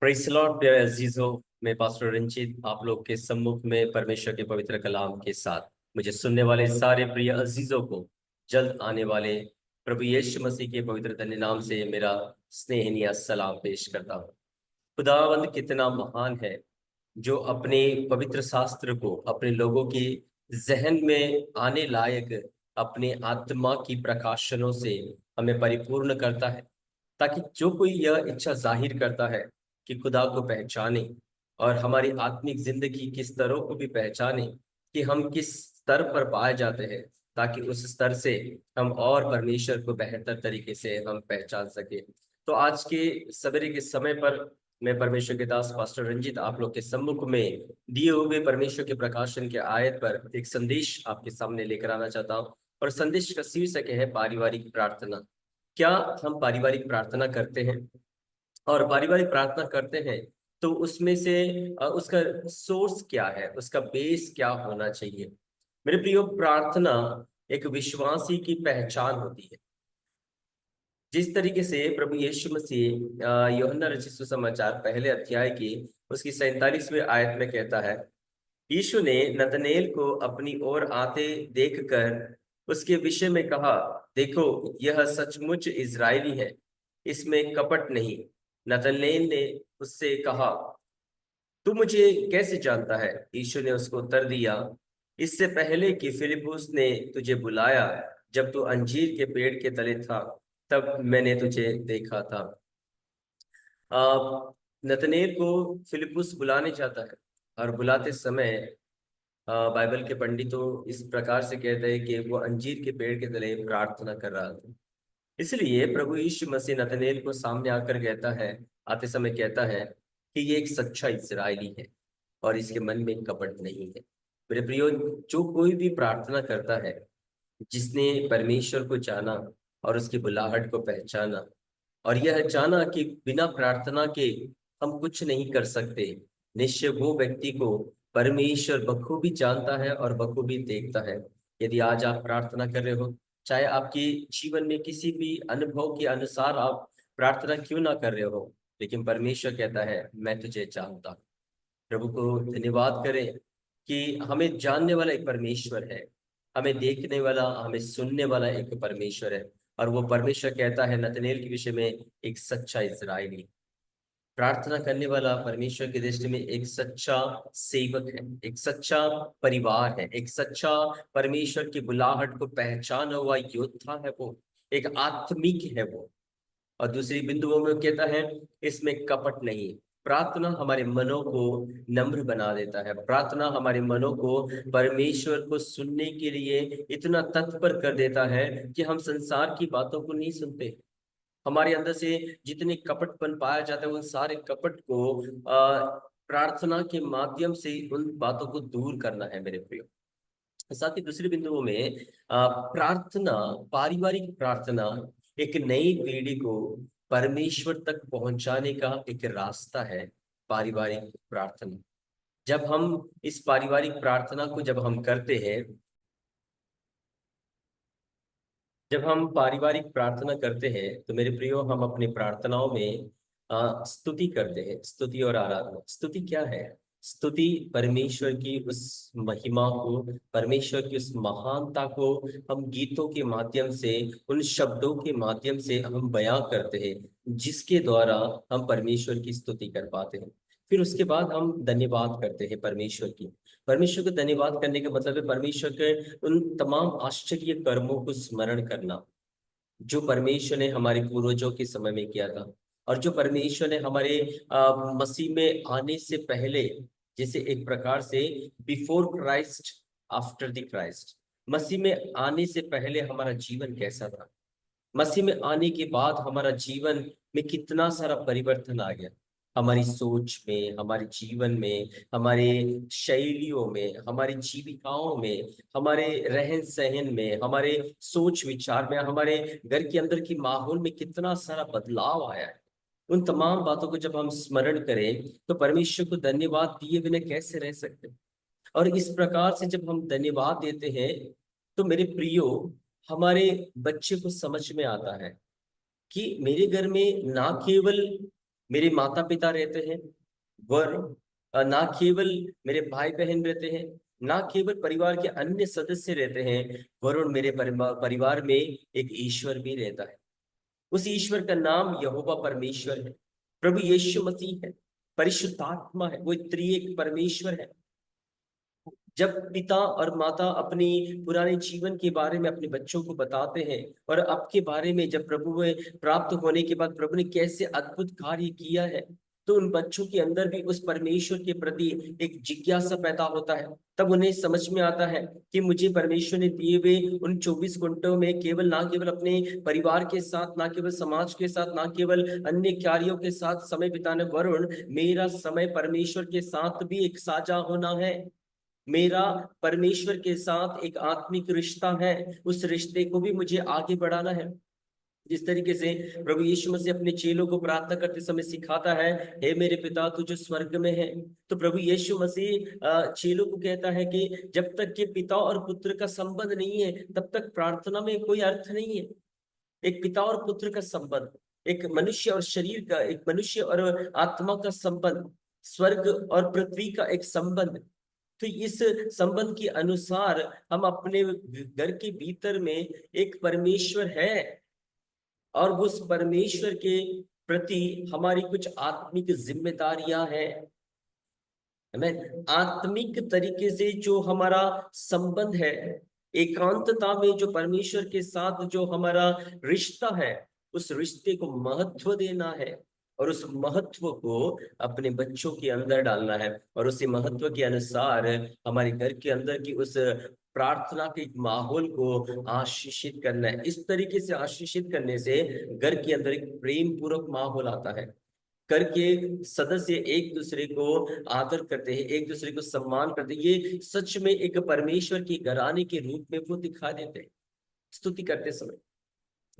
Praise the Lord प्यारे अजीजों। मैं pastor Ranjit आप लोग के सम्मुख में परमेश्वर के पवित्र कलाम के साथ मुझे सुनने वाले सारे प्रिय अजीजों को जल्द आने वाले प्रभु यीशु मसीह के पवित्र धन्य नाम से मेरा स्नेहनीय सलाम पेश करता हूँ। खुदावंद कितना महान है जो अपने पवित्र शास्त्र को अपने लोगों की जहन में आने लायक अपने आत्मा की प्रकाशनों से हमें परिपूर्ण करता है, ताकि जो कोई यह इच्छा जाहिर करता है कि खुदा को पहचाने और हमारी आत्मिक जिंदगी की स्तरों को भी पहचाने कि हम किस स्तर पर पाए जाते हैं, ताकि उस स्तर से हम और परमेश्वर को बेहतर तरीके से हम पहचान सके। तो आज के सवेरे के समय पर मैं परमेश्वर के दास पास्टर रंजीत आप लोग के सम्मुख में दिए हुए परमेश्वर के प्रकाशन के आयत पर एक संदेश आपके सामने लेकर आना चाहता हूँ। और संदेश का शीर्षक है पारिवारिक प्रार्थना। क्या हम पारिवारिक प्रार्थना करते हैं? और पारिवारिक प्रार्थना करते हैं तो उसमें से उसका सोर्स क्या है, उसका बेस क्या होना चाहिए? मेरे प्रियो, प्रार्थना एक विश्वासी की पहचान होती है। जिस तरीके से प्रभु यीशु मसीह यूहन्ना रचित सुसमाचार पहले अध्याय की उसकी 47वें आयत में कहता है, यीशु ने नतनेल को अपनी ओर आते देखकर उसके विषय में कहा, देखो यह सचमुच इजरायली है, इसमें कपट नहीं। नतनेल ने उससे कहा, तू मुझे कैसे जानता है? यीशु ने उसको उत्तर दिया, इससे पहले कि फिलिप्पुस ने तुझे बुलाया, जब तू अंजीर के पेड़ के तले था, तब मैंने तुझे देखा था। आ, नतनेल को फिलिप्पुस बुलाने जाता है और बुलाते समय बाइबल के पंडितों इस प्रकार से कहते हैं कि वो अंजीर के पेड़ के तले प्रार्थना कर रहा था। इसलिए प्रभु यीशु मसीह नतनेल को सामने आकर कहता है, आते समय कहता है कि ये एक सच्चा इस्राएली है और इसके मन में कपट नहीं है। मेरे प्रियो, जो कोई भी प्रार्थना करता है, जिसने परमेश्वर को जाना और उसकी बुलाहट को पहचाना और यह जाना कि बिना प्रार्थना के हम कुछ नहीं कर सकते, निश्चय वो व्यक्ति को परमेश्वर बखूबी जानता है और बखूबी देखता है। यदि आज आप प्रार्थना कर रहे हो, चाहे आपके जीवन में किसी भी अनुभव के अनुसार आप प्रार्थना क्यों ना कर रहे हो, लेकिन परमेश्वर कहता है मैं तुझे जानता हूं। प्रभु को धन्यवाद करें कि हमें जानने वाला एक परमेश्वर है, हमें देखने वाला, हमें सुनने वाला एक परमेश्वर है। और वो परमेश्वर कहता है नतनेल के विषय में, एक सच्चा इस्राएली। प्रार्थना करने वाला परमेश्वर की दृष्टि में एक सच्चा सेवक है, एक सच्चा परिवार है, एक सच्चा परमेश्वर की बुलाहट को पहचाना हुआ योद्धा है, वो एक आत्मिक है वो। और दूसरी बिंदुओं में कहता है इसमें कपट नहीं। प्रार्थना हमारे मनों को नम्र बना देता है। प्रार्थना हमारे मनों को परमेश्वर को सुनने के लिए इतना तत्पर कर देता है कि हम संसार की बातों को नहीं सुनते। हमारे अंदर से जितने कपटपन पाया जाता है, उन सारे कपट को प्रार्थना के माध्यम से उन बातों को दूर करना है मेरे प्रियो। साथ ही दूसरे बिंदुओं में प्रार्थना, पारिवारिक प्रार्थना एक नई पीढ़ी को परमेश्वर तक पहुंचाने का एक रास्ता है। पारिवारिक प्रार्थना, जब हम इस पारिवारिक प्रार्थना को जब हम करते हैं, जब हम पारिवारिक प्रार्थना करते हैं तो मेरे प्रियो, हम अपनी प्रार्थनाओं में स्तुति करते हैं। स्तुति और आराधना। स्तुति क्या है? स्तुति परमेश्वर की उस महिमा को, परमेश्वर की उस महानता को हम गीतों के माध्यम से, उन शब्दों के माध्यम से हम बयां करते हैं, जिसके द्वारा हम परमेश्वर की स्तुति कर पाते हैं। फिर उसके बाद हम धन्यवाद करते हैं परमेश्वर की। परमेश्वर को धन्यवाद करने का मतलब है परमेश्वर के उन तमाम आश्चर्य कर्मों को स्मरण करना, जो परमेश्वर ने हमारे पूर्वजों के समय में किया था, और जो परमेश्वर ने हमारे मसीह में आने से पहले, जैसे एक प्रकार से before Christ after the Christ, मसीह में आने से पहले हमारा जीवन कैसा था, मसीह में आने के बाद हमारा जीवन में कितना सारा परिवर्तन आ गया। हमारी सोच में, हमारे जीवन में, हमारे शैलियों में, हमारी जीविकाओं में, हमारे रहन सहन में, हमारे सोच विचार में, हमारे घर के अंदर की माहौल में कितना सारा बदलाव आया है। उन तमाम बातों को जब हम स्मरण करें तो परमेश्वर को धन्यवाद दिए बिना कैसे रह सकते। और इस प्रकार से जब हम धन्यवाद देते हैं तो मेरे प्रियो, हमारे बच्चे को समझ में आता है कि मेरे घर में ना केवल मेरे माता पिता रहते हैं, वरन ना केवल मेरे भाई बहन रहते हैं, ना केवल परिवार के अन्य सदस्य रहते हैं, वरन मेरे परिवार में एक ईश्वर भी रहता है। उस ईश्वर का नाम यहोवा परमेश्वर है, प्रभु यीशु मसीह है, परिशुद्धात्मा है, वो त्रिएक परमेश्वर है। जब पिता और माता अपनी पुराने जीवन के बारे में अपने बच्चों को बताते हैं, और आपके बारे में जब प्रभु में प्राप्त होने के बाद प्रभु ने कैसे अद्भुत कार्य किया है, तो उन बच्चों के अंदर भी उस परमेश्वर के प्रति एक जिज्ञासा पैदा होता है। तब उन्हें समझ में आता है कि मुझे परमेश्वर ने दिए हुए उन 24 घंटों में केवल ना केवल अपने परिवार के साथ, ना केवल समाज के साथ, ना केवल अन्य कार्यों के साथ समय बिताने, वरुण मेरा समय परमेश्वर के साथ भी एक साझा होना है। मेरा परमेश्वर के साथ एक आत्मिक रिश्ता है, उस रिश्ते को भी मुझे आगे बढ़ाना है। जिस तरीके से प्रभु यीशु मसीह अपने चेलों को प्रार्थना करते समय सिखाता है, हे मेरे पिता तू जो स्वर्ग में है, तो प्रभु यीशु मसीह चेलों को कहता है कि जब तक कि पिता और पुत्र का संबंध नहीं है, तब तक प्रार्थना में कोई अर्थ नहीं है। एक पिता और पुत्र का संबंध, एक मनुष्य और शरीर का, एक मनुष्य और आत्मा का संबंध, स्वर्ग और पृथ्वी का एक संबंध। तो इस संबंध के अनुसार हम अपने घर के भीतर में एक परमेश्वर है, और उस परमेश्वर के प्रति हमारी कुछ आत्मिक जिम्मेदारियां हैं। हमें आत्मिक तरीके से जो हमारा संबंध है, एकांतता में जो परमेश्वर के साथ जो हमारा रिश्ता है, उस रिश्ते को महत्व देना है, और उस महत्व को अपने बच्चों के अंदर डालना है, और उसी महत्व के अनुसार हमारे घर के अंदर की उस प्रार्थना के माहौल को आशीषित करना है। इस तरीके से आशीषित करने से घर के अंदर एक प्रेम पूर्वक माहौल आता है। घर के सदस्य एक दूसरे को आदर करते हैं, एक दूसरे को सम्मान करते हैं। ये सच में एक परमेश्वर की घराने के रूप में वो दिखा देते हैं स्तुति करते समय,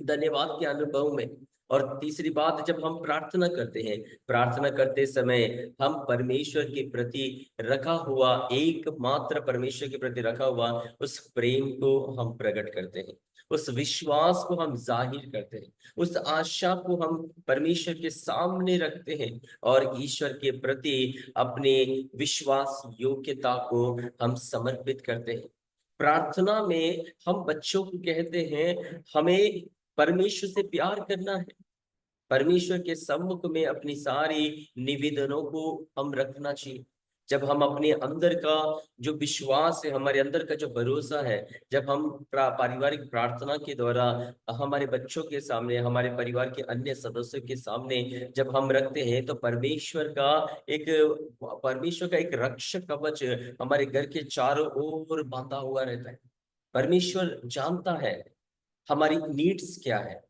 धन्यवाद के अनुभव में। और तीसरी बात, जब हम प्रार्थना करते हैं, प्रार्थना करते समय हम परमेश्वर के प्रति रखा हुआ, एकमात्र परमेश्वर के प्रति रखा हुआ उस प्रेम को हम प्रकट करते हैं, उस विश्वास को हम जाहिर करते हैं, उस आशा को हम परमेश्वर के सामने रखते हैं, और ईश्वर के प्रति अपने विश्वास योग्यता को हम समर्पित करते हैं। प्रार्थना में हम बच्चों को कहते हैं, हमें परमेश्वर से प्यार करना है, परमेश्वर के सम्मुख में अपनी सारी निवेदनों को हम रखना चाहिए। जब हम अपने अंदर का जो विश्वास है, हमारे अंदर का जो भरोसा है, जब हम पारिवारिक प्रार्थना के द्वारा हमारे बच्चों के सामने, हमारे परिवार के अन्य सदस्यों के सामने जब हम रखते हैं, तो परमेश्वर का एक रक्षक कवच हमारे घर के चारों ओर बांधा हुआ रहता है। परमेश्वर जानता है हमारी नीड्स क्या है।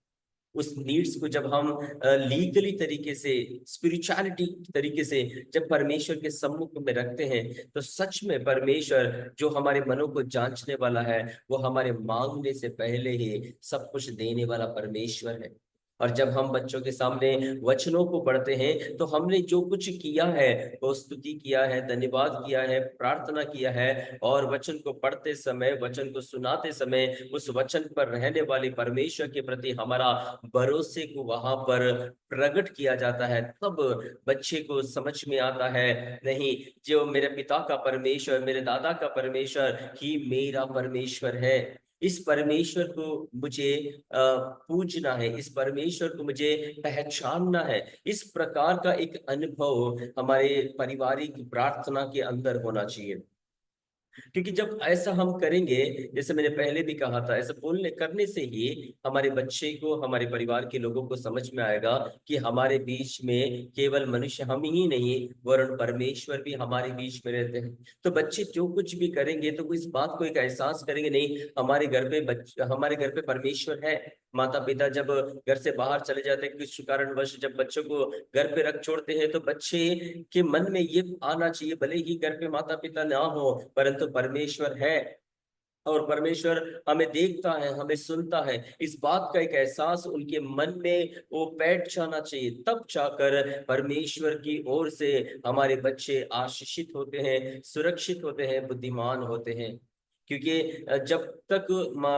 उस नीड्स को जब हम लीगली तरीके से, स्पिरिचुअलिटी तरीके से जब परमेश्वर के सम्मुख में रखते हैं, तो सच में परमेश्वर जो हमारे मनों को जांचने वाला है, वो हमारे मांगने से पहले ही सब कुछ देने वाला परमेश्वर है। और जब हम बच्चों के सामने वचनों को पढ़ते हैं, तो हमने जो कुछ किया है, वो स्तुति किया है, धन्यवाद किया है, प्रार्थना किया है, और वचन को पढ़ते समय, वचन को सुनाते समय उस वचन पर रहने वाले परमेश्वर के प्रति हमारा भरोसे को वहां पर प्रकट किया जाता है। तब बच्चे को समझ में आता है, नहीं, जो मेरे पिता का परमेश्वर, मेरे दादा का परमेश्वर ही मेरा परमेश्वर है। इस परमेश्वर को मुझे पूजना है, इस परमेश्वर को मुझे पहचानना है। इस प्रकार का एक अनुभव हमारे पारिवारिक प्रार्थना के अंदर होना चाहिए। क्योंकि जब ऐसा हम करेंगे, जैसे मैंने पहले भी कहा था, ऐसा बोलने करने से ही हमारे बच्चे को, हमारे परिवार के लोगों को समझ में आएगा कि हमारे बीच में केवल मनुष्य हम ही नहीं, वरन परमेश्वर भी हमारे बीच में रहते हैं। तो बच्चे जो कुछ भी करेंगे, तो वो इस बात को एक एहसास करेंगे, नहीं, हमारे घर पे परमेश्वर है। माता पिता जब घर से बाहर चले जाते हैं किसी कारणवश, जब बच्चों को घर पे रख छोड़ते हैं, तो बच्चे के मन में ये आना चाहिए, भले ही घर पे माता पिता ना हो, परंतु परमेश्वर है, और परमेश्वर हमें देखता है, हमें सुनता है। इस बात का एक एहसास उनके मन में वो बैठ जाना चाहिए। तब जाकर परमेश्वर की ओर से हमारे बच्चे आशीषित होते हैं, सुरक्षित होते हैं, बुद्धिमान होते हैं। क्योंकि जब तक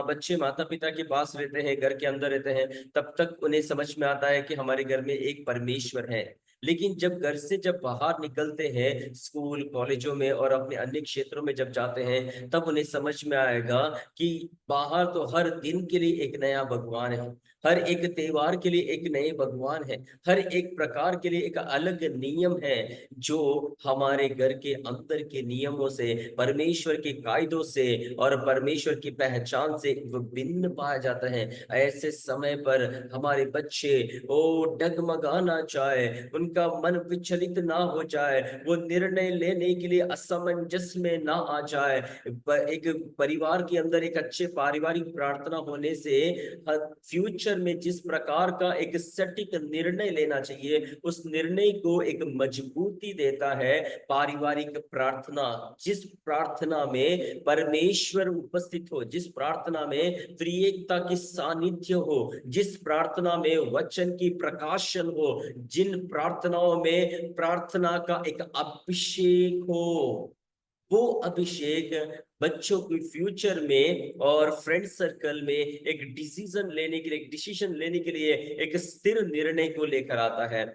बच्चे माता पिता के पास रहते हैं, घर के अंदर रहते हैं, तब तक उन्हें समझ में आता है कि हमारे घर में एक परमेश्वर है। लेकिन जब घर से जब बाहर निकलते हैं स्कूल कॉलेजों में और अपने अन्य क्षेत्रों में जब जाते हैं, तब उन्हें समझ में आएगा कि बाहर तो हर दिन के लिए एक नया भगवान है, हर एक त्योहार के लिए एक नए भगवान है, हर एक प्रकार के लिए एक अलग नियम है, जो हमारे घर के अंदर के नियमों से, परमेश्वर के कायदों से और परमेश्वर की पहचान से विभिन्न पाया जाता है। ऐसे समय पर हमारे बच्चे ओ डगमगा ना जाए, उनका मन विचलित ना हो जाए, वो निर्णय लेने के लिए असमंजस में ना आ जाए। एक परिवार के अंदर एक अच्छे पारिवारिक प्रार्थना होने से फ्यूचर में जिस प्रकार का एक सटीक निर्णय लेना चाहिए, उस निर्णय को एक मजबूती देता है पारिवारिक प्रार्थना। जिस प्रार्थना में परमेश्वर उपस्थित हो, जिस प्रार्थना में त्रिएकता की सानिध्य हो, जिस प्रार्थना में वचन की प्रकाशन हो, जिन प्रार्थनाओं में प्रार्थना का एक अभिषेक हो, वो अभिषेक बच्चों के फ्यूचर में और फ्रेंड सर्कल में एक डिसीजन लेने के लिए, एक डिसीजन लेने के लिए एक स्थिर निर्णय को लेकर आता है।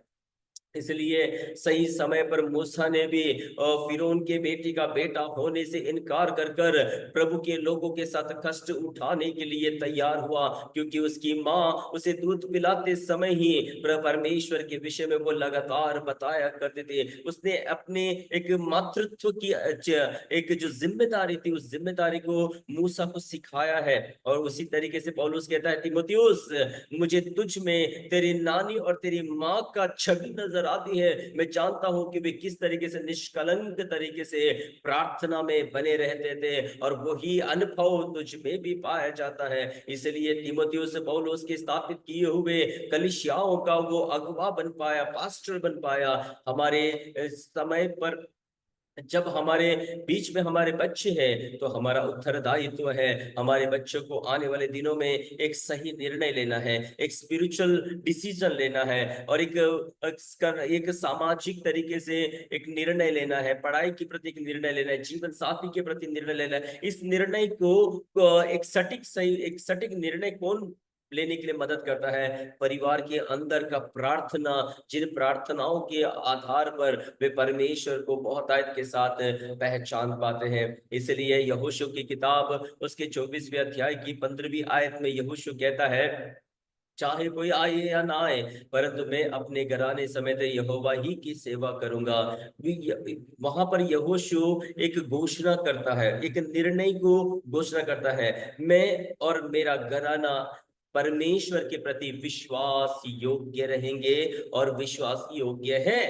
इसलिए सही समय पर मूसा ने भी फिरौन के बेटी का बेटा होने से इनकार कर कर प्रभु के लोगों के साथ कष्ट उठाने के लिए तैयार हुआ, क्योंकि उसकी माँ उसे दूध पिलाते समय ही परमेश्वर के विषय में वो लगातार बताया करते थे। उसने अपने एक मातृत्व की एक जो जिम्मेदारी थी, उस जिम्मेदारी को मूसा को सिखाया है। और उसी तरीके से पौलुस कहता है, तीमुथियुस, मुझे तुझ में तेरी नानी और तेरी माँ का छवि नजर आती है। मैं जानता हूं कि वे किस तरीके से निष्कलंक तरीके से प्रार्थना में बने रहते थे, और वही अनुभव तुझ में भी पाया जाता है। इसलिए तीमुथियुस पौलुस के स्थापित किए हुए कलीसियाओं का वो अगुवा बन पाया, पास्टर बन पाया। हमारे समय पर जब हमारे बीच में हमारे बच्चे हैं, तो हमारा उत्तरदायित्व है हमारे बच्चों को आने वाले दिनों में एक सही निर्णय लेना है, एक स्पिरिचुअल डिसीजन लेना है, और एक सामाजिक तरीके से एक निर्णय लेना है, पढ़ाई के प्रति एक निर्णय लेना है, जीवन साथी के प्रति निर्णय लेना है। इस निर्णय को एक सटीक निर्णय कौन लेने के लिए मदद करता है? परिवार के अंदर का प्रार्थना, जिन प्रार्थनाओं के आधार पर वे परमेश्वर को बहुतायत के साथ पहचान पाते हैं। इसलिए यहोशू की किताब उसके 24वें अध्याय की 15वीं आयत में यहोशू कहता है, चाहे कोई आए या ना आए, परंतु मैं अपने घराने समेत यहोवा ही की सेवा करूंगा। वहां पर यहोशू एक घोषणा करता है, एक निर्णय को घोषणा करता है, मैं और मेरा घराना परमेश्वर के प्रति विश्वास योग्य रहेंगे और विश्वास योग्य है।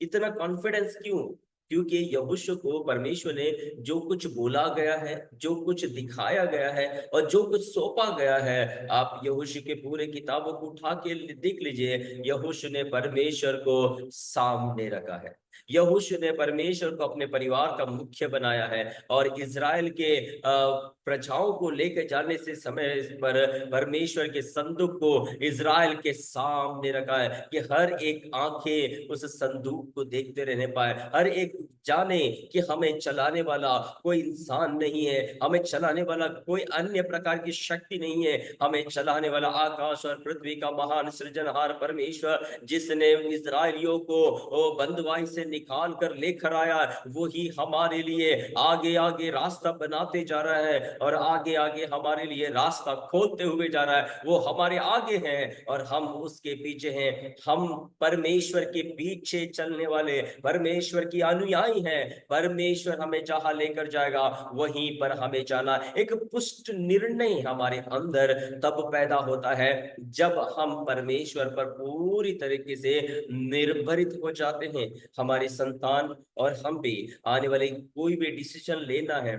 इतना कॉन्फिडेंस क्यों? क्योंकि यहोशू को परमेश्वर ने जो कुछ बोला गया है, जो कुछ दिखाया गया है और जो कुछ सौंपा गया है, आप यहोशू के पूरे किताबों को उठा के देख लीजिए, यहोशू ने परमेश्वर को सामने रखा है। यहोशू ने परमेश्वर को अपने परिवार का मुख्य बनाया है, और इजराइल के प्रजाओं को लेकर जाने से समय पर परमेश्वर के संदूक को इजराइल के सामने रखा है, कि हर एक आंखें उस संदूक को देखते रहने पाए, हर एक जाने कि हमें चलाने वाला कोई इंसान नहीं है, हमें चलाने वाला कोई अन्य प्रकार की शक्ति नहीं है, हमें चलाने वाला आकाश और पृथ्वी का महान सृजनहार परमेश्वर, जिसने इजराइलियों को बंदवाई से निकाल कर लेकर आया, वो ही हमारे लिए आगे आगे रास्ता बनाते जा रहा है, और आगे आगे हमारे लिए रास्ता खोलते हुए जा रहा है। वो हमारे आगे है और हम उसके पीछे हैं। हम परमेश्वर के पीछे चलने वाले परमेश्वर की अनुयायी हैं। परमेश्वर हमें जहां लेकर जाएगा वहीं पर हमें जाना। एक पुष्ट निर्णय हमारे अंदर तब पैदा होता है जब हम परमेश्वर पर पूरी तरीके से निर्भरित हो जाते हैं। हमारी संतान और हम भी आने वाले कोई भी डिसीजन लेना है,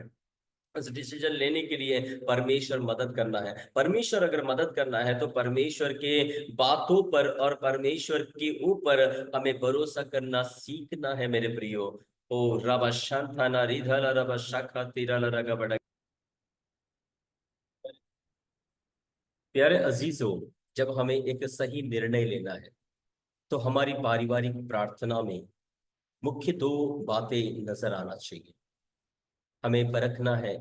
उस डिसीजन लेने के लिए परमेश्वर मदद करना है। परमेश्वर अगर मदद करना है तो परमेश्वर के बातों पर और परमेश्वर के ऊपर हमें भरोसा करना सीखना है मेरे प्रियो। ओ रबा शांताना रिधला रबा शाखा तिरला रगा बड़ा। प्यारे अजीजों, जब हमें एक सही निर्णय लेना है, तो हमारी पारिवारिक प्रार्थना में मुख्य दो बातें नजर आना चाहिए। हमें परखना है,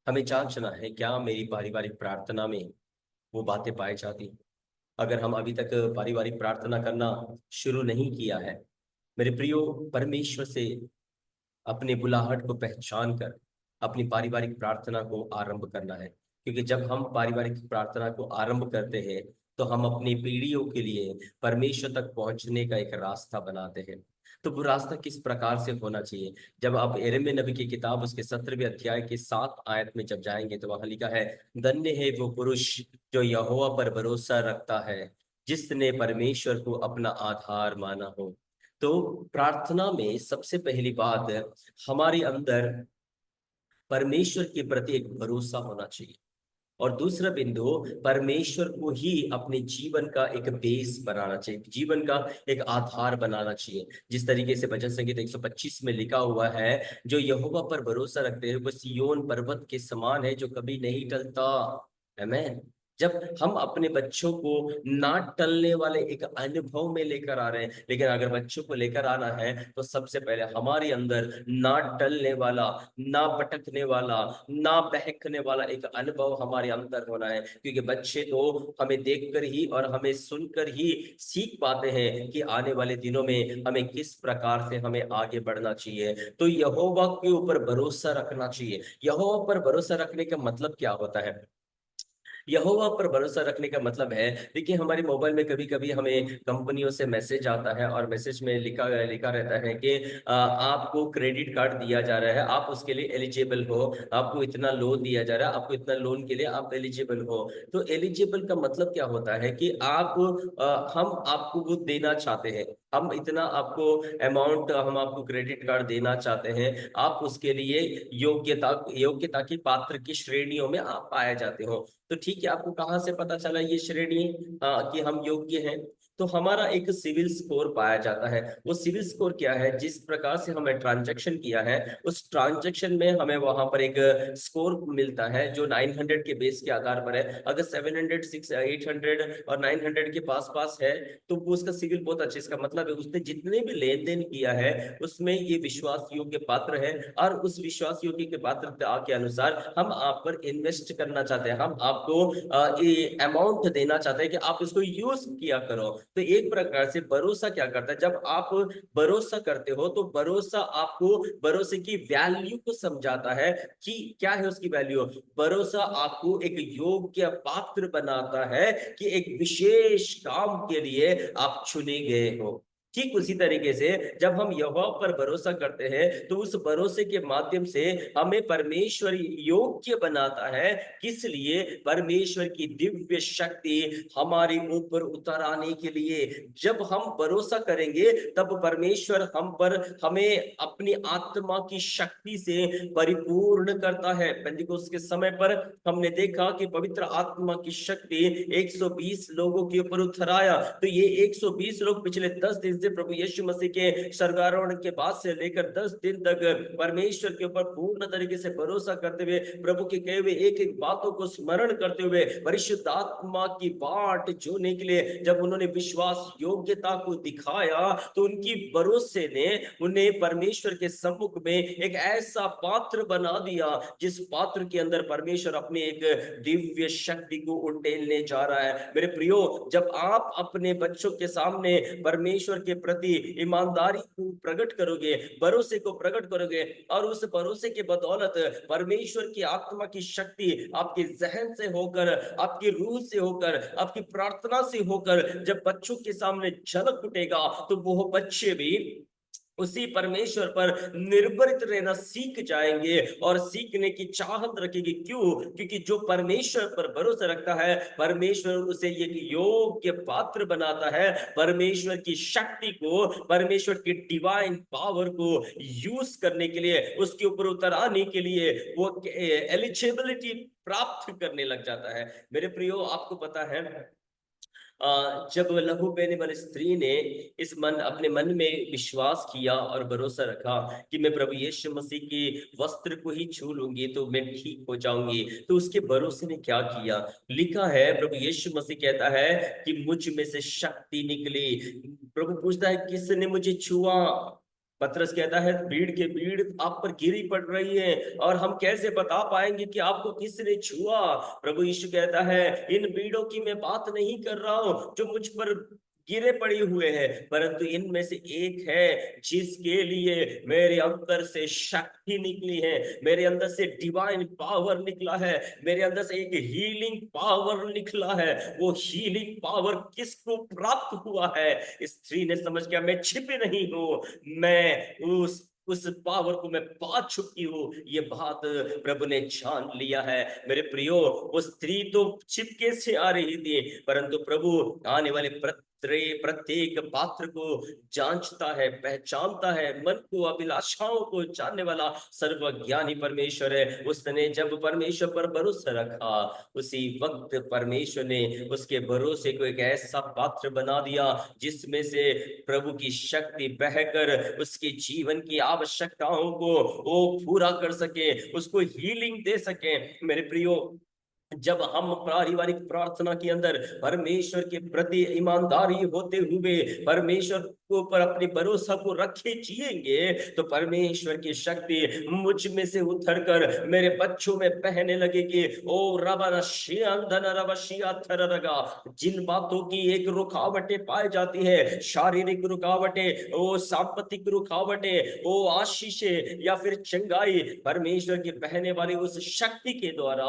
हमें जांचना है क्या मेरी पारिवारिक प्रार्थना में वो बातें पाई जाती हैं। अगर हम अभी तक पारिवारिक प्रार्थना करना शुरू नहीं किया है, मेरे प्रियो, परमेश्वर से अपने बुलाहट को पहचान कर अपनी पारिवारिक प्रार्थना को आरंभ करना है। क्योंकि जब हम पारिवारिक प्रार्थना को आरंभ करते हैं तो हम अपनी पीढ़ियों के लिए परमेश्वर तक पहुंचने का एक रास्ता बनाते हैं। तो वो रास्ता किस प्रकार से होना चाहिए? जब आप यिर्मयाह नबी की किताब उसके 17वें अध्याय के 7 आयत में जब जाएंगे तो वहां लिखा है, धन्य है वो पुरुष जो यहोवा पर भरोसा रखता है, जिसने परमेश्वर को अपना आधार माना हो। तो प्रार्थना में सबसे पहली बात, हमारे अंदर परमेश्वर के प्रति एक भरोसा होना चाहिए। और दूसरा बिंदु, परमेश्वर को ही अपने जीवन का एक बेस बनाना चाहिए, जीवन का एक आधार बनाना चाहिए। जिस तरीके से भजन संगीत 125 में लिखा हुआ है, जो यहोवा पर भरोसा रखते हैं वो सिय्योन पर्वत के समान है जो कभी नहीं टलता। आमीन। जब हम अपने बच्चों को ना टलने वाले एक अनुभव में लेकर आ रहे हैं, लेकिन अगर बच्चों को लेकर आना है तो सबसे पहले हमारे अंदर ना टलने वाला, ना भटकने वाला, ना बहकने वाला एक अनुभव हमारे अंदर होना है। क्योंकि बच्चे तो हमें देखकर ही और हमें सुनकर ही सीख पाते हैं कि आने वाले दिनों में हमें किस प्रकार से हमें आगे बढ़ना चाहिए। तो यहोवा के ऊपर भरोसा रखना चाहिए। यहोवा पर भरोसा रखने का मतलब क्या होता है? यहोवा पर भरोसा रखने का मतलब है, देखिए हमारे मोबाइल में कभी कभी हमें कंपनियों से मैसेज आता है और मैसेज में लिखा लिखा रहता है कि आपको क्रेडिट कार्ड दिया जा रहा है, आप उसके लिए एलिजिबल हो, आपको इतना लोन दिया जा रहा है, आपको इतना लोन के लिए आप एलिजिबल हो। तो एलिजिबल का मतलब क्या होता है कि हम आपको वो देना चाहते हैं, हम इतना आपको अमाउंट, हम आपको क्रेडिट कार्ड देना चाहते हैं, आप उसके लिए योग्यता की पात्र की श्रेणियों में आप पाए जाते हो। तो ठीक है, आपको कहाँ से पता चला ये श्रेणी कि हम योग्य हैं? तो हमारा एक सिविल स्कोर पाया जाता है। वो सिविल स्कोर क्या है? जिस प्रकार से हमें ट्रांजैक्शन किया है उस ट्रांजैक्शन में हमें वहां पर एक स्कोर मिलता है जो 900 के बेस के आधार पर है। अगर 700, 6, 800 और 900 के पास पास है तो वो उसका सिविल बहुत अच्छा, इसका मतलब है उसने जितने भी लेन देन किया है उसमें ये विश्वास योग्य पात्र है। और उस विश्वास योग्य के पात्रता के अनुसार हम आप पर इन्वेस्ट करना चाहते हैं, हम आपको ये अमाउंट देना चाहते हैं कि आप इसको यूज किया करो। तो एक प्रकार से भरोसा क्या करता है? जब आप भरोसा करते हो तो भरोसा आपको भरोसे की वैल्यू को समझाता है कि क्या है उसकी वैल्यू। भरोसा आपको एक योग्य पात्र बनाता है कि एक विशेष काम के लिए आप चुने गए हो। ठीक उसी तरीके से जब हम यहोवा पर भरोसा करते हैं तो उस भरोसे के माध्यम से हमें परमेश्वर योग्य बनाता है। किस लिए? परमेश्वर की दिव्य शक्ति हमारे ऊपर उतर आने के लिए। जब हम भरोसा करेंगे तब परमेश्वर हम पर हमें अपनी आत्मा की शक्ति से परिपूर्ण करता है। पेंतिकोस्त के समय पर हमने देखा कि पवित्र आत्मा की शक्ति 120 लोगों के ऊपर उतर आया। तो ये 120 लोग पिछले 10 दिन से प्रभु यीशु मसीह के स्वर्गारोहण के बाद से लेकर 10 दिन तक परमेश्वर के ऊपर पूर्ण तरीके से भरोसा करते हुए, प्रभु के कहे हुए एक एक बातों को स्मरण करते हुए परिशुद्ध आत्मा की बाट जोने के लिए जब उन्होंने विश्वास योग्यता को दिखाया तो उनकी भरोसे ने उन्हें परमेश्वर के सम्मुख में एक ऐसा पात्र बना दिया जिस पात्र के अंदर परमेश्वर अपने एक दिव्य शक्ति को उंडेलने जा रहा है। मेरे प्रियो, जब आप अपने बच्चों के सामने परमेश्वर के प्रति ईमानदारी को प्रकट करोगे, भरोसे को प्रकट करोगे और उस भरोसे के बदौलत परमेश्वर की आत्मा की शक्ति आपके जहन से होकर, आपकी रूह से होकर, आपकी प्रार्थना से होकर जब बच्चों के सामने झलक उठेगा तो वो बच्चे भी उसी परमेश्वर पर निर्भरित रहना सीख जाएंगे और सीखने की चाहत रखेगी। क्यों? क्योंकि जो परमेश्वर पर भरोसा रखता है परमेश्वर उसे एक योग्य पात्र बनाता है परमेश्वर की शक्ति को, परमेश्वर की डिवाइन पावर को यूज करने के लिए, उसके ऊपर उतर आने के लिए वो एलिजिबिलिटी प्राप्त करने लग जाता है। मेरे प्रियो, आपको पता है जब लहू बहने वाली स्त्री ने अपने मन में विश्वास किया और भरोसा रखा कि मैं प्रभु यीशु मसीह के वस्त्र को ही छू लूंगी तो मैं ठीक हो जाऊंगी, तो उसके भरोसे ने क्या किया? लिखा है, प्रभु यीशु मसीह कहता है कि मुझ में से शक्ति निकली। प्रभु पूछता है किसने मुझे छुआ? पतरस कहता है भीड़ के भीड़ आप पर गिरी पड़ रही है और हम कैसे बता पाएंगे कि आपको किसने छुआ। प्रभु यीशु कहता है इन भीड़ों की मैं बात नहीं कर रहा हूं जो मुझ पर गिरे पड़े हुए हैं, परंतु इनमें से एक है जिसके लिए मेरे अंदर से शक्ति निकली है, मेरे अंदर से डिवाइन पावर निकला है, मेरे अंदर से एक हीलिंग पावर निकला है। वो हीलिंग पावर किसको प्राप्त हुआ है? स्त्री ने समझ गया मैं छिपी नहीं हूं, मैं उस पावर को मैं पा चुकी हूँ। ये बात प्रभु ने जान लिया है। मेरे प्रियो, वो स्त्री तो छिपके से आ रही थी, परंतु प्रभु आने वाले प्रत्येक पात्र को जांचता है, पहचानता है। मन को, अभिलाषाओं को जानने वाला सर्वज्ञानी परमेश्वर है। उसने जब परमेश्वर पर भरोसा रखा, उसी वक्त परमेश्वर ने उसके भरोसे को एक ऐसा पात्र बना दिया जिसमें से प्रभु की शक्ति बहकर उसके जीवन की आवश्यकताओं को वो पूरा कर सके, उसको हीलिंग दे सके। मेरे प्रियो, जब हम पारिवारिक प्रार्थना के अंदर परमेश्वर के प्रति ईमानदारी होते हुए परमेश्वर को पर अपने भरोसा को रखे जिएंगे, तो परमेश्वर की शक्ति मुझ में से उतरकर मेरे बच्चों में बहने लगेगी। ओ रबा, जिन बातों की एक रुकावटें पाई जाती है, शारीरिक रुकावटें, ओ सांपत्तिक रुकावटें, ओ आशीषें या फिर चंगाई, परमेश्वर की बहने वाली उस शक्ति के द्वारा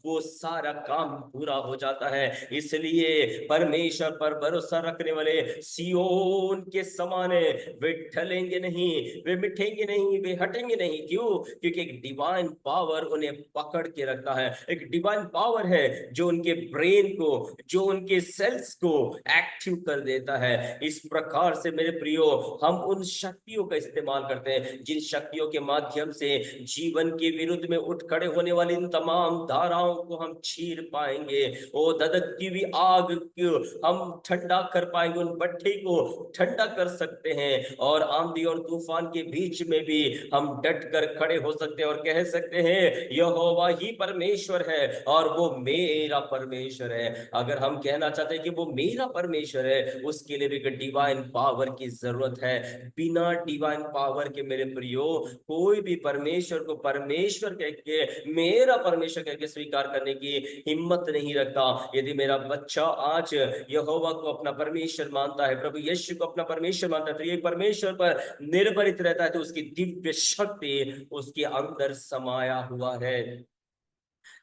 वो सारा काम पूरा हो जाता है। इसलिए परमेश्वर पर भरोसा रखने वाले सियोन के समान है, वे ढलेंगे नहीं, वे मिटेंगे नहीं, वे हटेंगे नहीं। क्यों? क्योंकि एक डिवाइन पावर उन्हें पकड़ के रखता है। एक डिवाइन पावर है जो उनके ब्रेन को, जो उनके सेल्स को एक्टिव कर देता है। इस प्रकार से मेरे प्रियो, हम उन शक्तियों का इस्तेमाल करते हैं जिन शक्तियों के माध्यम से जीवन के विरुद्ध में उठ खड़े होने वाली इन तमाम धाराओं को हम चीर पाएंगे। ओ धधकती हुई आग को हम ठंडा कर पाएंगे, उन भट्टे को ठंडा कर सकते हैं, और आंधी और तूफान के बीच में भी हम डट कर खड़े हो सकते हैं और कह सकते हैं यहोवा ही परमेश्वर है और वो मेरा परमेश्वर है। अगर हम कहना चाहते हैं कि वो मेरा परमेश्वर है, उसके लिए भी डिवाइन पावर की जरूरत है। बिना डिवाइन पावर के मेरे प्रियो, कोई भी परमेश्वर को परमेश्वर कह के, मेरा परमेश्वर कह के स्वीकार करने की हिम्मत नहीं रखता। यदि मेरा बच्चा आज यहोवा को अपना परमेश्वर मानता है, प्रभु यीशु को अपना परमेश्वर मानता है, तो ये परमेश्वर पर निर्भरित रहता है, तो उसकी दिव्य शक्ति उसके अंदर समाया हुआ है।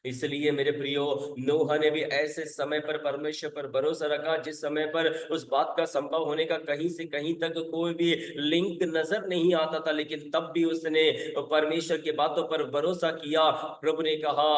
इसलिए मेरे प्रियो, नोहा ने भी ऐसे समय पर परमेश्वर पर भरोसा रखा जिस समय पर उस बात का संभव होने का कहीं से कहीं तक कोई भी लिंक नजर नहीं आता था, लेकिन तब भी उसने परमेश्वर की बातों पर भरोसा किया। प्रभु ने कहा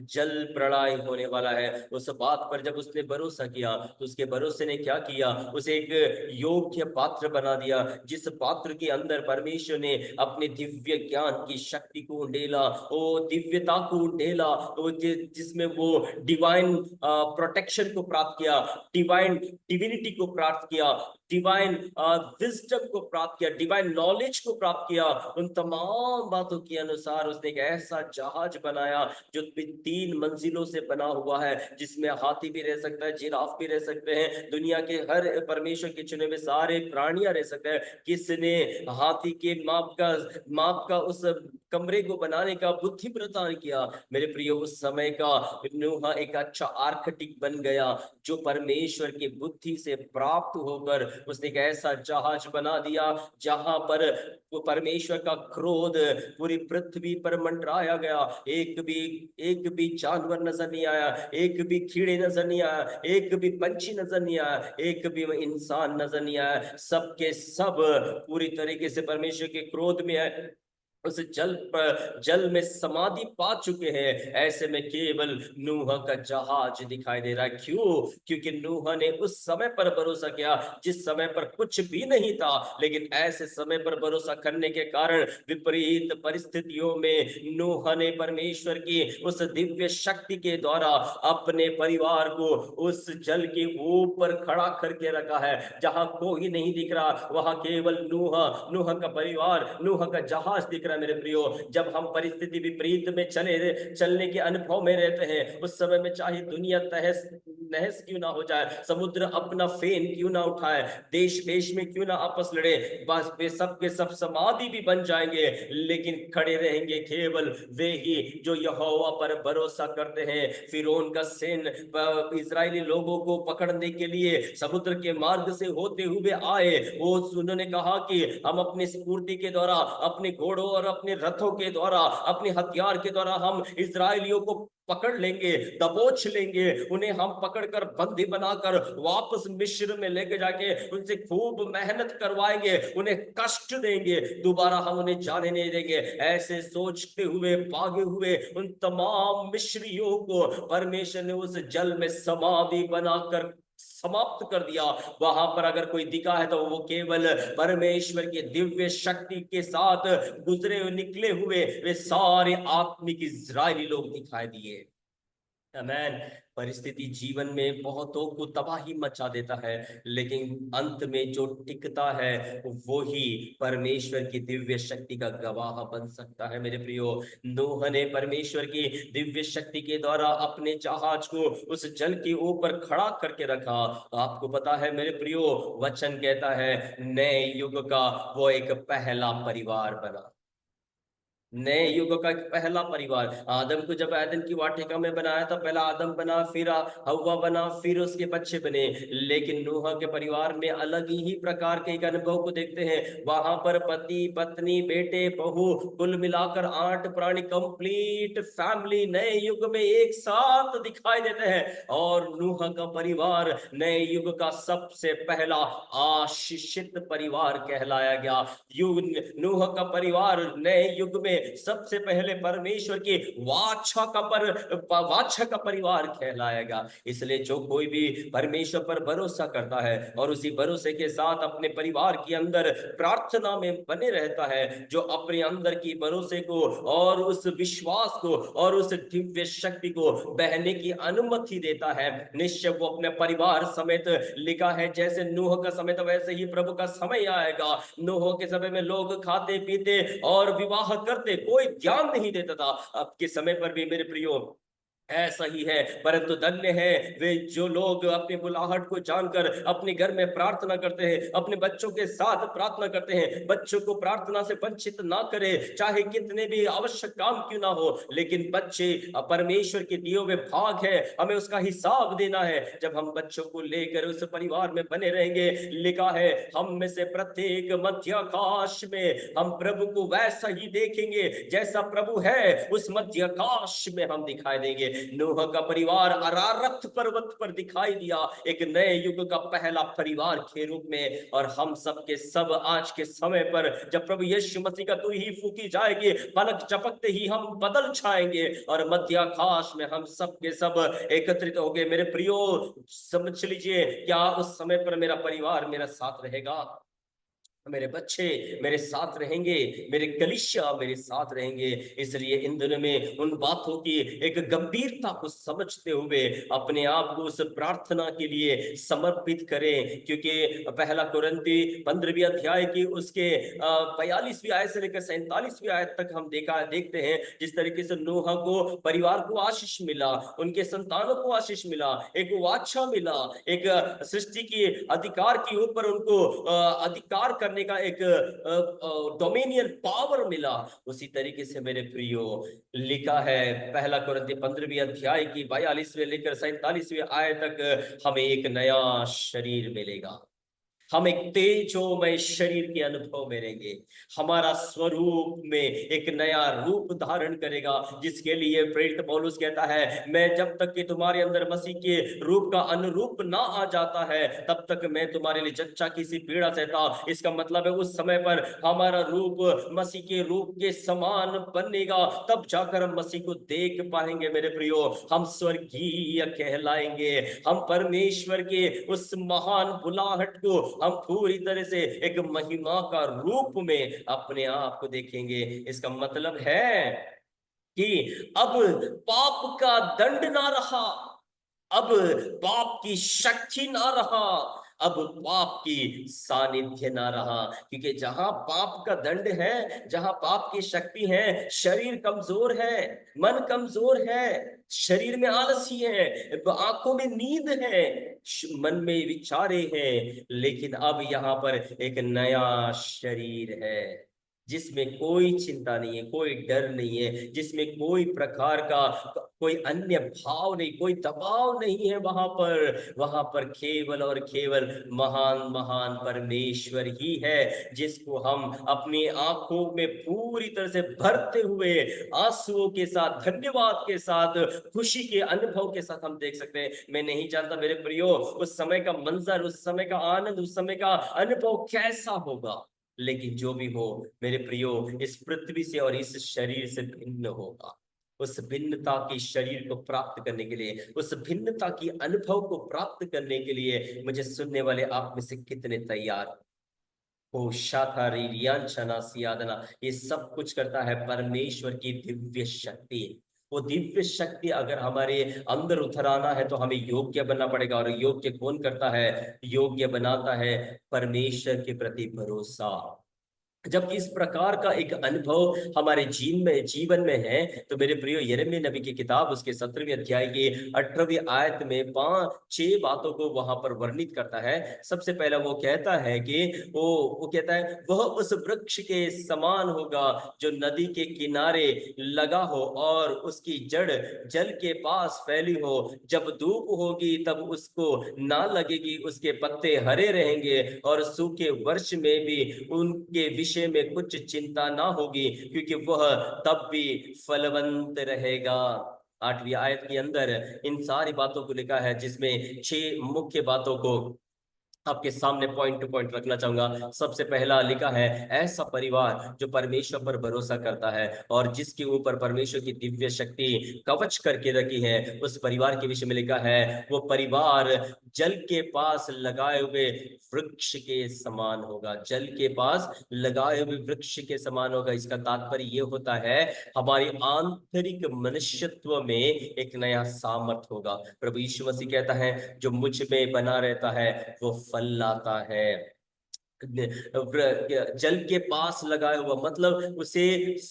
जल प्रलय होने वाला है, उस बात पर जब उसने भरोसा किया तो उसके भरोसे ने क्या किया, उसे एक योग्य पात्र बना दिया, जिस पात्र के अंदर परमेश्वर ने अपने दिव्य ज्ञान की शक्ति को उंडेला, वो दिव्यता को उंडेला, तो जिसमें वो डिवाइन प्रोटेक्शन को प्राप्त किया, डिवाइन डिविनिटी को प्राप्त किया, डिवाइन विजडम को प्राप्त किया, डिवाइन नॉलेज को प्राप्त किया। उन तमाम बातों के अनुसार उसने एक ऐसा जहाज बनाया जो 3 मंजिलों से बना हुआ है, जिसमें हाथी भी रह सकता है, जिराफ भी रह सकते हैं, दुनिया के हर परमेश्वर के चुने हुए सारे प्राणियां रह सकते हैं। किसने हाथी के माप का उस कमरे को बनाने का बुद्धि प्रदान किया? मेरे प्रियो, उस समय का नूहा एक अच्छा आर्किटेक्ट बन गया, जो परमेश्वर की बुद्धि से प्राप्त होकर उसने एक ऐसा जहाज बना दिया जहां पर वो परमेश्वर का क्रोध पूरी पृथ्वी पर मंडराया गया। एक भी जानवर नजर नहीं आया, एक भी कीड़े नजर नहीं आया, एक भी पंछी नजर नहीं आया, एक भी इंसान नजर नहीं आया। सबके सब पूरी तरीके से परमेश्वर के क्रोध में उस जल में समाधि पा चुके हैं। ऐसे में केवल नूह का जहाज दिखाई दे रहा है। क्यों? क्योंकि नूह ने उस समय पर भरोसा किया जिस समय पर कुछ भी नहीं था, लेकिन ऐसे समय पर भरोसा करने के कारण विपरीत परिस्थितियों में नूह ने परमेश्वर की उस दिव्य शक्ति के द्वारा अपने परिवार को उस जल के ऊपर खड़ा करके रखा है। जहां कोई नहीं दिख रहा, वहां केवल नूह का परिवार, नूह का जहाज दिख रहा है। मेरे प्रियो, जब हम परिस्थिति विपरीत में चलने के अनुभव में रहते हैं, उस समय में चाहे दुनिया तहस नहस क्यों ना हो जाए, समुद्र अपना फेन क्यों ना उठाए, देश देश में क्यों ना आपस लड़े, बस वे सब के सब समाधि भी बन जाएंगे, लेकिन खड़े रहेंगे केवल वे ही जो यहोवा पर भरोसा करते हैं। फिरौन का सेन इजरायली लोगों को पकड़ने के लिए समुद्र के मार्ग से होते हुए आए, वो उन्होंने कहा कि हम अपनी स्फूर्ति के द्वारा, अपने घोड़ों और अपने रथों के द्वारा, अपने हथियार के द्वारा हम इजरायलियों को पकड़ लेंगे, दबोच लेंगे, उन्हें हम पकड़कर बंदी बनाकर वापस मिस्र में लेके जाके उनसे खूब मेहनत करवाएंगे, उन्हें कष्ट देंगे, दोबारा हम उन्हें जाने नहीं देंगे। ऐसे सोचते हुए भागे हुए उन तमाम मिस्रियों को परमेश्वर ने उस जल में समाधि बनाकर समाप्त कर दिया। वहां पर अगर कोई दिखा है तो वो केवल परमेश्वर की दिव्य शक्ति के साथ गुजरे हुए निकले हुए वे सारे आत्मिक इजरायली लोग दिखाई दिए। आमेन। परिस्थिति जीवन में बहुतों को तबाही मचा देता है, लेकिन अंत में जो टिकता है वो ही परमेश्वर की दिव्य शक्ति का गवाह बन सकता है। मेरे प्रियो, नूह ने परमेश्वर की दिव्य शक्ति के द्वारा अपने जहाज को उस जल के ऊपर खड़ा करके रखा। आपको पता है मेरे प्रियो, वचन कहता है नए युग का वो एक पहला परिवार बना। नए युग का एक पहला परिवार, आदम को जब एदन की वाटिका में बनाया था, पहला आदम बना, फिर हव्वा बना, फिर उसके बच्चे बने। लेकिन नूह के परिवार में अलग ही प्रकार के एक अनुभव को देखते हैं। वहां पर पति पत्नी बेटे बहू कुल मिलाकर 8 प्राणी, कंप्लीट फैमिली नए युग में एक साथ दिखाई देते हैं। और नूह का परिवार नए युग का सबसे पहला आशीषित परिवार कहलाया गया। नूह का परिवार नए युग में सबसे पहले परमेश्वर की वाचा का परिवार कहलाएगा। इसलिए जो कोई भी परमेश्वर पर भरोसा करता है और उसी भरोसे के साथ अपने परिवार के अंदर प्रार्थना में बने रहता है, जो अपने अंदर की भरोसे को और उस विश्वास को और उस दिव्य शक्ति को बहने की अनुमति देता है, निश्चय वो अपने परिवार समेत, लिखा है जैसे नूह का समय था वैसे ही प्रभु का समय आएगा। नूह के समय में लोग खाते पीते और विवाह करते, कोई ध्यान नहीं देता था। अब के समय पर भी मेरे प्रियो ऐसा ही है, परंतु धन्य है वे जो लोग अपनी बुलाहट को जानकर अपने घर में प्रार्थना करते हैं, अपने बच्चों के साथ प्रार्थना करते हैं। बच्चों को प्रार्थना से वंचित ना करे, चाहे कितने भी आवश्यक काम क्यों ना हो, लेकिन बच्चे परमेश्वर के दिए हुए भाग है, हमें उसका हिसाब देना है। जब हम बच्चों को लेकर उस परिवार में बने रहेंगे, लिखा है हम में से प्रत्येक मध्याकाश में हम प्रभु को वैसा ही देखेंगे जैसा प्रभु है उस मध्याकाश में हम दिखाई देंगे। नूह का परिवार अरारत पर्वत पर दिखाई दिया, एक नए युग का पहला परिवार के रूप में। और हम सब के सब आज के समय पर जब प्रभु यीशु मसीह का तू ही फूकी जाएगी, पलक झपकते ही हम बदल छाएंगे और मध्याकाश में हम सब के सब एकत्रित होंगे। मेरे प्रियो, समझ लीजिए, क्या उस समय पर मेरा परिवार मेरा साथ रहेगा? मेरे बच्चे मेरे साथ रहेंगे, मेरे कलीसिया मेरे साथ रहेंगे। इसलिए इन दिनों में उन बातों की एक गंभीरता को समझते हुए अपने आप को उस प्रार्थना के लिए समर्पित करें, क्योंकि पहला कुरिन्थी 15वीं अध्याय की उसके 42वीं आयत से लेकर 47वीं आयत तक हम देखते हैं जिस तरीके से नूह को परिवार को आशीष मिला, उनके संतानों को आशीष मिला, एक वाचा मिला, एक सृष्टि की अधिकार के ऊपर उनको अधिकार करने का एक डोमिनियन पावर मिला। उसी तरीके से मेरे प्रियो, लिखा है पहला कुरिन्थी 15वीं अध्याय की 42वें लेकर 47वें आयत तक हमें एक नया शरीर मिलेगा, हम एक तेजोमय शरीर के अनुभव में रहेंगे, हमारा स्वरूप में एक नया रूप धारण करेगा, जिसके लिए प्रेरित पौलुस कहता है मैं जब तक कि तुम्हारे अंदर मसीह के रूप का अनुरूप ना आ जाता है तब तक मैं तुम्हारे लिए जच्चा की सी पीड़ा सहता। इसका मतलब है उस समय पर हमारा रूप मसीह के रूप के समान बनेगा, तब जाकर हम मसीह को देख पाएंगे। मेरे प्रियो, हम स्वर्गीय कहलाएंगे, हम परमेश्वर के उस महान बुलाहट को हम पूरी तरह से एक महिमा का रूप में अपने आप को देखेंगे। इसका मतलब है कि अब पाप का दंड ना रहा, अब पाप की शक्ति ना रहा, अब पाप की सानिध्य ना रहा, क्योंकि जहां पाप का दंड है, जहां पाप की शक्ति है, शरीर कमजोर है, मन कमजोर है, शरीर में आलसी है, आंखों में नींद है, मन में विचारे हैं, लेकिन अब यहाँ पर एक नया शरीर है जिसमें कोई चिंता नहीं है, कोई डर नहीं है, जिसमें कोई प्रकार का कोई अन्य भाव नहीं, कोई दबाव नहीं है। वहां पर केवल और केवल महान महान परमेश्वर ही है, जिसको हम अपनी आंखों में पूरी तरह से भरते हुए आंसुओं के साथ, धन्यवाद के साथ, खुशी के अनुभव के साथ हम देख सकते हैं। मैं नहीं जानता मेरे प्रियो, उस समय का मंजर, उस समय का आनंद, उस समय का अनुभव कैसा होगा, लेकिन जो भी हो मेरे प्रियो, इस पृथ्वी से और इस शरीर से भिन्न होगा। उस भिन्नता की शरीर को प्राप्त करने के लिए, उस भिन्नता की अनुभव को प्राप्त करने के लिए मुझे सुनने वाले आप में से कितने तैयार हो? शाखा रियान शना सियादना, ये सब कुछ करता है परमेश्वर की दिव्य शक्ति। वो दिव्य शक्ति अगर हमारे अंदर उतर आना है तो हमें योग्य बनना पड़ेगा, और योग्य कौन करता है? योग्य बनाता है परमेश्वर के प्रति भरोसा। जब इस प्रकार का एक अनुभव हमारे जीवन में है, तो मेरे प्रियो यिर्मयाह नबी की किताब उसके 17वें अध्याय के 18वीं आयत में 5-6 बातों को वहां पर वर्णित करता है। सबसे पहला वो कहता है कि वो कहता है, वह उस वृक्ष के समान होगा जो नदी के किनारे लगा हो और उसकी जड़ जल के पास फैली हो। जब धूप होगी तब उसको ना लगेगी, उसके पत्ते हरे रहेंगे और सूखे वर्ष में भी उनके विषय में कुछ चिंता ना होगी, क्योंकि वह तब भी फलवंत रहेगा। 8वीं आयत के अंदर इन सारी बातों को लिखा है, जिसमें 6 मुख्य बातों को आपके सामने पॉइंट टू पॉइंट रखना चाहूंगा। सबसे पहला लिखा है, ऐसा परिवार जो परमेश्वर पर भरोसा करता है और जिसके ऊपर परमेश्वर की दिव्य शक्ति कवच करके रखी है, उस परिवार के विषय में लिखा है, वो परिवार जल के पास लगाए हुए वृक्ष के समान होगा। जल के पास लगाए हुए वृक्ष के समान होगा। इसका तात्पर्य ये होता है, हमारी आंतरिक मनुष्यत्व में एक नया सामर्थ होगा। प्रभु यीशु मसीह कहता है, जो मुझ में बना रहता है वो फल लाता है। जल के पास लगाया हुआ मतलब उसे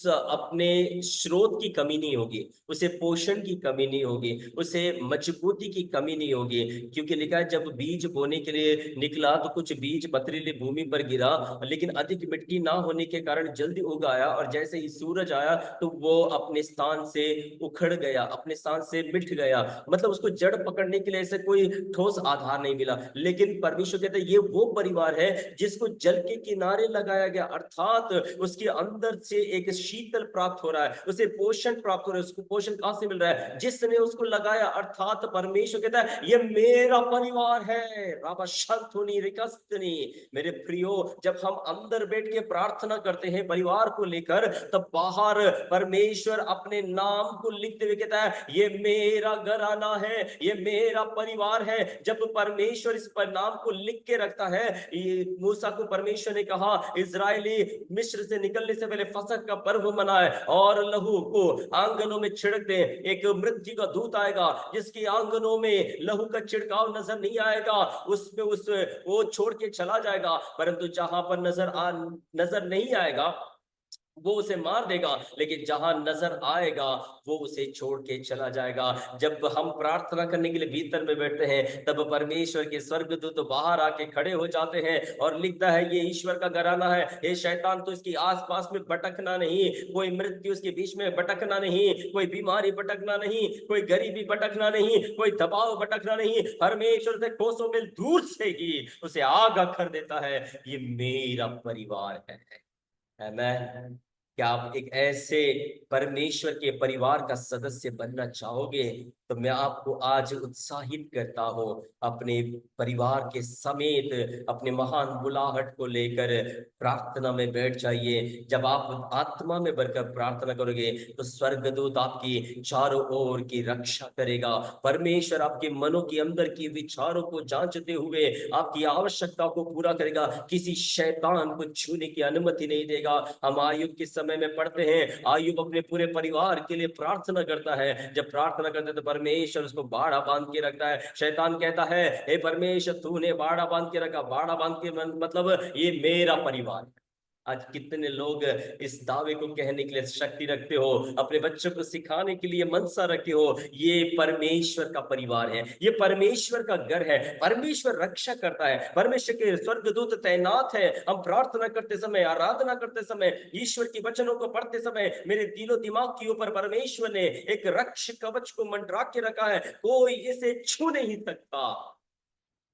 अपने स्रोत की कमी नहीं होगी, उसे पोषण की कमी नहीं होगी, उसे मजबूती की कमी नहीं होगी, क्योंकि लिखा है जब बीज बोने के लिए निकला तो कुछ बीज पथरीली भूमि पर गिरा, लेकिन अधिक मिट्टी ना होने के कारण जल्दी उग आया, और जैसे ही सूरज आया तो वो अपने स्थान से उखड़ गया, अपने स्थान से मिट गया। मतलब उसको जड़ पकड़ने के लिए ऐसे कोई ठोस आधार नहीं मिला। लेकिन परमेश्वर कहते हैं, ये वो परिवार है जिसको जल के किनारे लगाया गया, अर्थात उसके अंदर से एक शीतल प्राप्त हो रहा है, उसे पोषण प्राप्त हो रहा है। उसको पोषण कहां से मिल रहा है? जिसने उसको लगाया, अर्थात परमेश्वर कहता है, ये मेरा परिवार है। राबा शंतुनी रिकस्तनी। मेरे प्रियो, जब हम अंदर बैठ के प्रार्थना करते हैं परिवार को लेकर, तब बाहर परमेश्वर अपने नाम को लिखते हुए कहता है, ये मेरा घराना है, ये मेरा परिवार है। जब परमेश्वर इस पर नाम को लिख के रखता है, मूसा को परमेश्वर ने कहा, इजरायली मिस्र से निकलने से पहले फसह का पर्व मनाए और लहू को आंगनों में छिड़क दे। एक मृत्यु का दूत आएगा जिसके आंगनों में लहू का छिड़काव नजर नहीं आएगा, उसमें वो छोड़ के चला जाएगा, परंतु जहां पर नजर नहीं आएगा वो उसे मार देगा, लेकिन जहां नजर आएगा वो उसे छोड़ के चला जाएगा। जब हम प्रार्थना करने के लिए भीतर में बैठते हैं, तब परमेश्वर के स्वर्गदूत तो बाहर आके खड़े हो जाते हैं और लिखता है, ये ईश्वर का घराना है, ये शैतान तो इसके आसपास में भटकना नहीं, कोई मृत्यु उसके बीच में भटकना नहीं, कोई बीमारी भटकना नहीं, कोई गरीबी भटकना नहीं, कोई दबाव भटकना नहीं। परमेश्वर से कोसों में दूर से ही उसे आगाह कर देता है, ये मेरा परिवार है मैं। क्या आप एक ऐसे परमेश्वर के परिवार का सदस्य बनना चाहोगे? तो मैं आपको आज उत्साहित करता हूं, अपने परिवार के समेत अपने महान बुलाहट को लेकर प्रार्थना में बैठ जाइए। जब आप आत्मा में भरकर प्रार्थना करोगे तो स्वर्गदूत आपकी चारों ओर की रक्षा करेगा। परमेश्वर आपके मनों के अंदर की विचारों को जांचते हुए आपकी आवश्यकता को पूरा करेगा। किसी शैतान को छूने की अनुमति नहीं देगा। हम आयुब के समय में पढ़ते हैं, आयुब अपने पूरे परिवार के लिए प्रार्थना करता है। जब प्रार्थना करते तो परमेश्वर उसको बाड़ा बांध के रखता है। शैतान कहता है, हे परमेश्वर तूने बाड़ा बांध के रखा, बाड़ा बांध के मतलब ये मेरा परिवार है। आज कितने लोग इस दावे को कहने के लिए शक्ति रखते हो, अपने बच्चों को सिखाने के लिए मनसा रखते हो, ये परमेश्वर का परिवार है, ये परमेश्वर का घर है, परमेश्वर रक्षा करता है, परमेश्वर के स्वर्गदूत तैनात है। हम प्रार्थना करते समय, आराधना करते समय, ईश्वर के वचनों को पढ़ते समय मेरे दिलो दिमाग के ऊपर परमेश्वर ने एक रक्ष कवच को मंडरा के रखा है, कोई इसे छू नहीं सकता।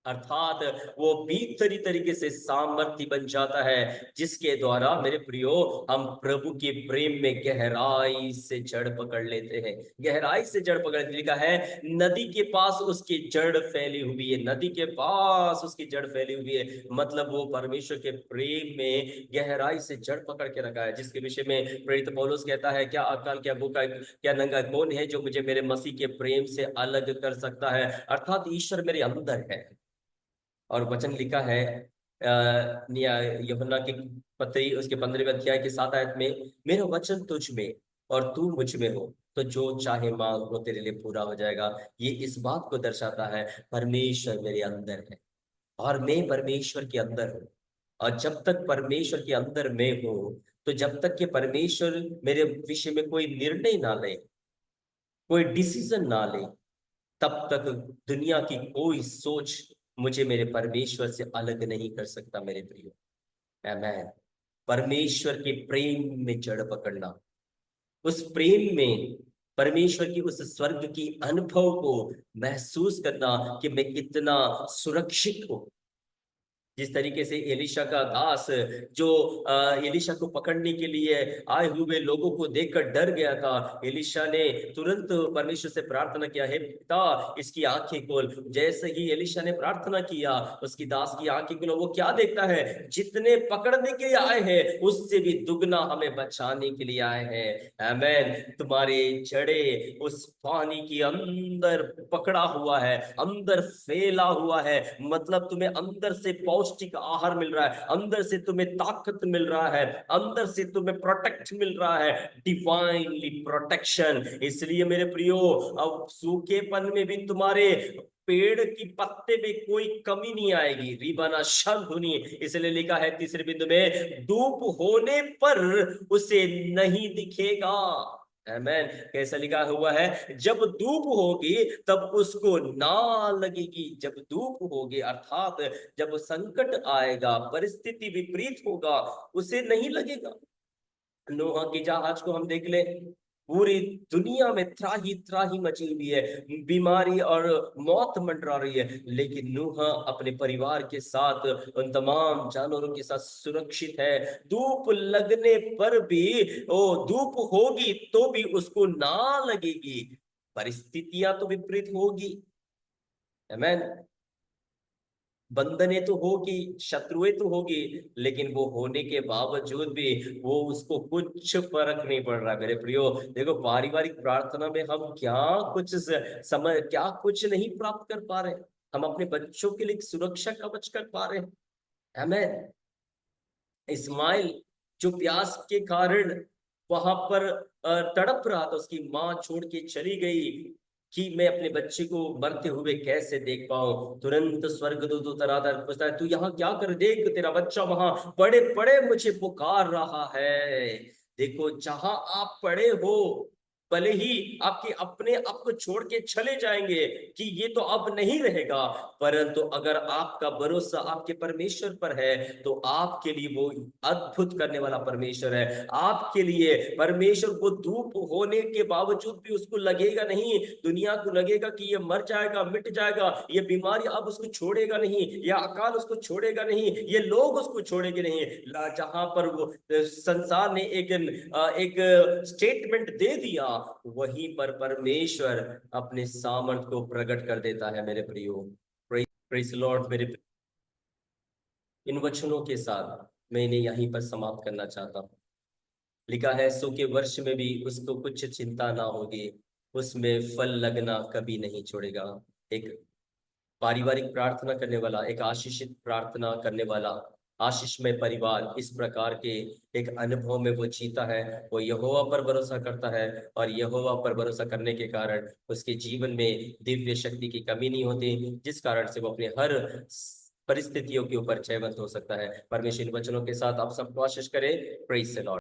अर्थात वो भीतरी तरीके से सामर्थ्य बन जाता है, जिसके द्वारा मेरे प्रियो हम प्रभु के प्रेम में गहराई से जड़ पकड़ लेते हैं। गहराई से जड़ पकड़ लिखा है, नदी के पास उसकी जड़ फैली हुई है, नदी के पास उसकी जड़ फैली हुई है, मतलब वो परमेश्वर के प्रेम में गहराई से जड़ पकड़ के रखा है। जिसके विषय में प्रेरित पौलुस कहता है, क्या अकाल, क्या भूखा, क्या नंगा, कौन है जो मुझे मेरे मसीह के प्रेम से अलग कर सकता है। अर्थात ईश्वर मेरे अंदर है। और वचन लिखा है यूहन्ना की पत्री उसके 15वें अध्याय के 7 आयत में, मेरा वचन तुझ में और तू मुझ में हो तो जो चाहे मांग वो तेरे लिए पूरा हो जाएगा। ये इस बात को दर्शाता है, परमेश्वर मेरे अंदर है और मैं परमेश्वर के अंदर हूँ। और जब तक परमेश्वर के अंदर मैं हूँ, तो जब तक कि परमेश्वर मेरे विषय में कोई निर्णय ना ले, कोई डिसीजन ना ले, तब तक दुनिया की कोई सोच मुझे मेरे परमेश्वर से अलग नहीं कर सकता मेरे प्रियो। आमेन। परमेश्वर के प्रेम में जड़ पकड़ना, उस प्रेम में परमेश्वर की उस स्वर्ग की अनुभव को महसूस करना कि मैं कितना सुरक्षित हूं। जिस तरीके से एलिशा का दास जो एलिशा को पकड़ने के लिए आए हुए लोगों को देखकर डर गया था, एलिशा ने तुरंत परमेश्वर से प्रार्थना किया, हे पिता इसकी आंखें खोल। जैसे ही एलिशा ने प्रार्थना किया, उसकी दास की आंखें खोलो। वो क्या देखता है, जितने पकड़ने के लिए आए हैं उससे भी दुगना हमें बचाने के लिए आए हैं। आमेन। तुम्हारे जड़े उस पानी के अंदर पकड़ा हुआ है, अंदर फैला हुआ है, मतलब तुम्हें अंदर से पौष्टिक आहार मिल रहा है, अंदर से तुम्हें ताकत मिल रहा है, अंदर से तुम्हें प्रोटेक्ट मिल रहा है, डिवाइनली प्रोटेक्शन। इसलिए मेरे प्रियो, अब सूखेपन में भी तुम्हारे पेड़ की पत्ते में कोई कमी नहीं आएगी। रिबाना शंधुनी, इसलिए लिखा है तीसरे बिंदु में, धूप होने पर उसे नहीं दिखेगा। आमेन। कैसा लिखा हुआ है, जब धूप होगी तब उसको ना लगेगी। जब धूप होगी अर्थात जब संकट आएगा, परिस्थिति विपरीत होगा, उसे नहीं लगेगा। नोहा के जहाज को हम देख ले, पूरी दुनिया में त्राही त्राही मची हुई है, बीमारी और मौत मंडरा रही है, लेकिन नूह अपने परिवार के साथ, उन तमाम जानवरों के साथ सुरक्षित है। धूप लगने पर भी, ओ धूप होगी तो भी उसको ना लगेगी। परिस्थितियां तो विपरीत होगी, आमेन, बंधने तो होगी, शत्रुएं तो होगी, लेकिन वो होने के बावजूद भी वो उसको कुछ फर्क नहीं पड़ रहा। मेरे प्रियो देखो, पारिवारिक प्रार्थना में हम क्या कुछ समय, क्या कुछ नहीं प्राप्त कर पा रहे, हम अपने बच्चों के लिए सुरक्षा कवच कर पा रहे हैं। हमें इस्माइल जो प्यास के कारण वहां पर तड़प रहा था, उसकी माँ छोड़ के चली गई कि मैं अपने बच्चे को मरते हुए कैसे देख पाऊं। तुरंत स्वर्गदूत उतर आता है, पूछता है तू यहाँ क्या कर, देख तेरा बच्चा वहां पड़े पड़े मुझे पुकार रहा है। देखो जहां आप पड़े हो, भले ही आपके अपने आप को छोड़ के चले जाएंगे कि ये तो अब नहीं रहेगा, परंतु अगर आपका भरोसा आपके परमेश्वर पर है तो आपके लिए वो अद्भुत करने वाला परमेश्वर है। आपके लिए परमेश्वर को धूप होने के बावजूद भी उसको लगेगा नहीं, दुनिया को लगेगा कि ये मर जाएगा, मिट जाएगा, ये बीमारी अब उसको छोड़ेगा नहीं, या अकाल उसको छोड़ेगा नहीं, ये लोग उसको छोड़ेंगे नहीं। जहां पर वो संसार ने एक स्टेटमेंट दे दिया, वहीं पर परमेश्वर अपने सामर्थ को प्रकट कर देता है। मेरे प्रियो, प्रेज लॉर्ड। मेरे इन वचनों के साथ मैं इन्हें यहीं पर समाप्त करना चाहता हूँ। लिखा है, सो के वर्ष में भी उसको कुछ चिंता ना होगी, उसमें फल लगना कभी नहीं छोड़ेगा। एक पारिवारिक प्रार्थना करने वाला, एक आशीषित प्रार्थना करने वाला आशीषमय परिवार, इस प्रकार के एक अनुभव में वो जीता है। वो यहोवा पर भरोसा करता है और यहोवा पर भरोसा करने के कारण उसके जीवन में दिव्य शक्ति की कमी नहीं होती, जिस कारण से वो अपने हर परिस्थितियों के ऊपर जयवंत हो सकता है। परमेश्वर इन वचनों के साथ आप सबको आशीष करे। Praise the Lord.